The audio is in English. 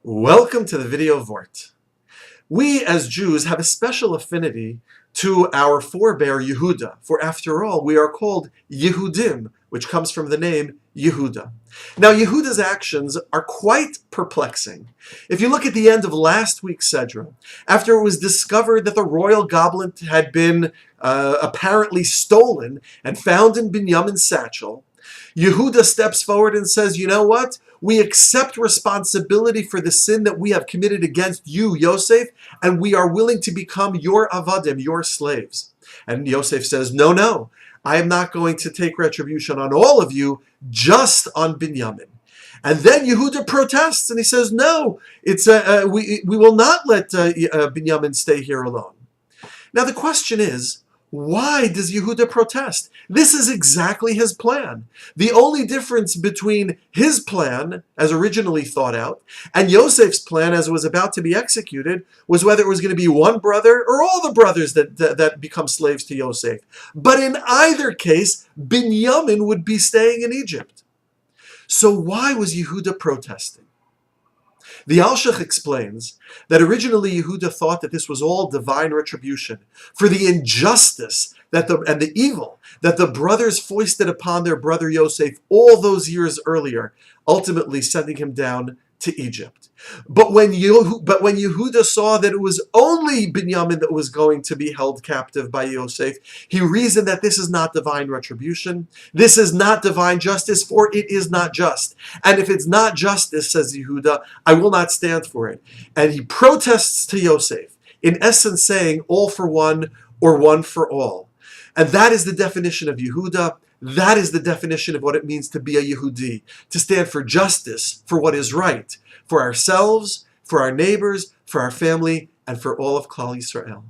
Welcome to the video Vort. We as Jews have a special affinity to our forebear Yehuda, for after all we are called Yehudim, which comes from the name Yehuda. Now Yehuda's actions are quite perplexing. If you look at the end of last week's Sedra, after it was discovered that the royal goblet had been apparently stolen and found in Binyamin's satchel, Yehuda steps forward and says, you know what? We accept responsibility for the sin that we have committed against you, Yosef, and we are willing to become your avadim, your slaves. And Yosef says, no, I am not going to take retribution on all of you, just on Binyamin. And then Yehuda protests and he says, no, we will not let Binyamin stay here alone. Now the question is, why does Yehuda protest? This is exactly his plan. The only difference between his plan, as originally thought out, and Yosef's plan as it was about to be executed, was whether it was going to be one brother or all the brothers that become slaves to Yosef. But in either case, Binyamin would be staying in Egypt. So why was Yehuda protesting? The Alshach explains that originally Yehuda thought that this was all divine retribution for the injustice and the evil that the brothers foisted upon their brother Yosef all those years earlier, ultimately sending him down to Egypt. But when Yehuda saw that it was only Binyamin that was going to be held captive by Yosef, he reasoned that this is not divine retribution. This is not divine justice, for it is not just. And if it's not justice, says Yehuda, I will not stand for it. And he protests to Yosef, in essence saying all for one or one for all. And that is the definition of Yehuda. That is the definition of what it means to be a Yehudi, to stand for justice, for what is right, for ourselves, for our neighbors, for our family, and for all of Klal Yisrael.